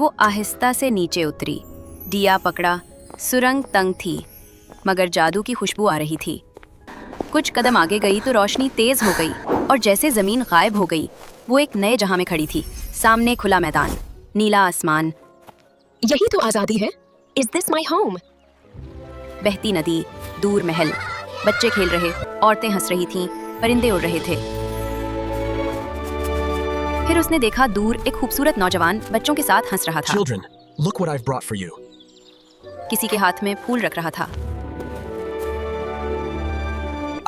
वो आहिस्ता से नीचे उतरी, दिया पकड़ा। सुरंग तंग थी, मगर जादू की खुशबू आ रही थी। कुछ कदम आगे गई तो रोशनी तेज हो गई और जैसे जमीन गायब हो गई, वो एक नए जहां में खड़ी थी। सामने खुला मैदान, नीला आसमान, यही तो आजादी है। Is this my home? बहती नदी, दूर महल, बच्चे खेल रहे, औरतें हंस रही थीं, परिंदे उड़ रहे थे। फिर उसने देखा दूर एक खूबसूरत नौजवान बच्चों के साथ हंस रहा था। Children, look what I've brought for you. किसी के हाथ में फूल रख रहा था।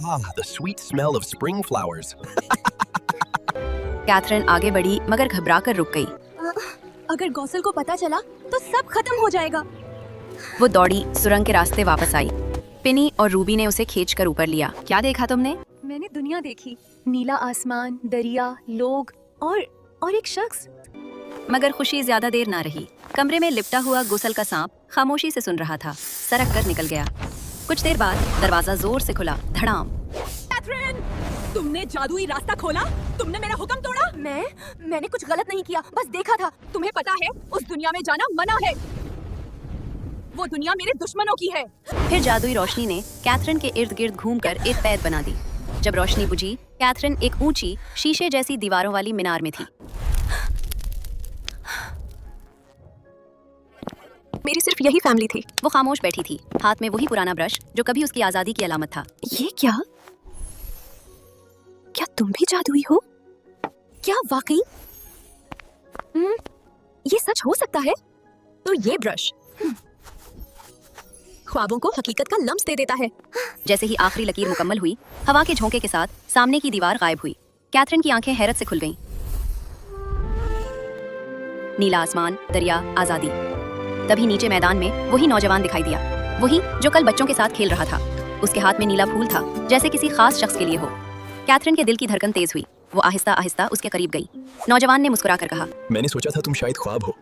Ah, the sweet smell of spring flowers. Catherine आगे बढ़ी मगर घबरा कर रुक गई। अगर गौसल को पता चला तो सब खत्म हो जाएगा। वो दौड़ी, सुरंग के रास्ते वापस आई। पिनी और रूबी ने उसे खींचकर ऊपर लिया। क्या देखा तुमने? मैंने दुनिया देखी, नीला आसमान, दरिया, लोग और एक शख्स। मगर खुशी ज्यादा देर ना रही। कमरे में लिपटा हुआ गुसल का सांप खामोशी से सुन रहा था, सरक कर निकल गया। कुछ देर बाद दरवाजा जोर से खुला, धड़ाम। कैथरीन, तुमने जादुई रास्ता खोला? तुमने मेरा हुक्म तोड़ा? मैंने कुछ गलत नहीं किया, बस देखा था। तुम्हें पता है उस दुनिया में जाना मना है। वो दुनिया मेरे दुश्मनों की है। फिर जादुई रोशनी ने कैथरीन के इर्द गिर्द घूमकर एक कैद बना दी। जब रोशनी बुझी, कैथरीन एक ऊंची शीशे जैसी दीवारों वाली मीनार में थी। मेरी सिर्फ यही फैमिली थी। वो खामोश बैठी थी, हाथ में वही पुराना ब्रश जो कभी उसकी आजादी की अलामत था। ये क्या? क्या तुम भी जादुई हो? क्या वाकई? ये सच हो सकता है? तो ये ब्रश ख्वाबों को हकीकत का लम्स दे देता है। जैसे ही आखिरी लकीर मुकम्मल हुई, हवा के झोंके के साथ सामने की दीवार गायब हुई। कैथरीन की आंखें हैरत से खुल गईं। नीला आसमान, दरिया, आजादी। तभी नीचे मैदान में वही नौजवान दिखाई दिया, वही जो कल बच्चों के साथ खेल रहा था। उसके हाथ में नीला फूल था, जैसे किसी खास शख्स के लिए हो। कैथरीन के दिल की धड़कन तेज हुई। वो आहिस्ता आहिस्ता उसके करीब गई। नौजवान ने मुस्कुराकर कहा, मैंने सोचा था तुम शायद ख्वाब हो,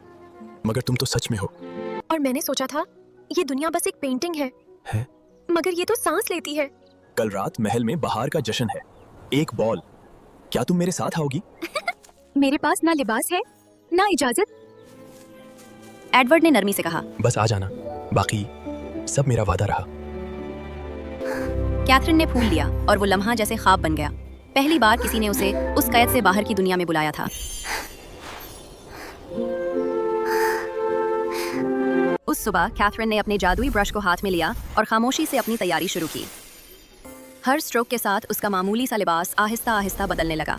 मगर तुम तो सच में हो। और मैंने सोचा था ये दुनिया बस एक पेंटिंग है, मगर ये तो सांस लेती है। कल रात महल में बहार का जश्न है, एक बॉल। क्या तुम मेरे साथ आओगी? मेरे पास ना लिबास है, ना इजाजत। एडवर्ड ने नरमी से कहा। बस आ जाना, बाकी सब मेरा वादा रहा। कैथरीन ने फूल लिया और वो लम्हा जैसे ख्वाब बन गया। पहली बार किसी ने उसे उस कैद से बाहर की दुनिया में बुलाया था। उस सुबह कैथरीन ने अपने जादुई ब्रश को हाथ में लिया और खामोशी से अपनी तैयारी शुरू की। हर स्ट्रोक के साथ उसका मामूली सा लिबास आहिस्ता आहिस्ता बदलने लगा।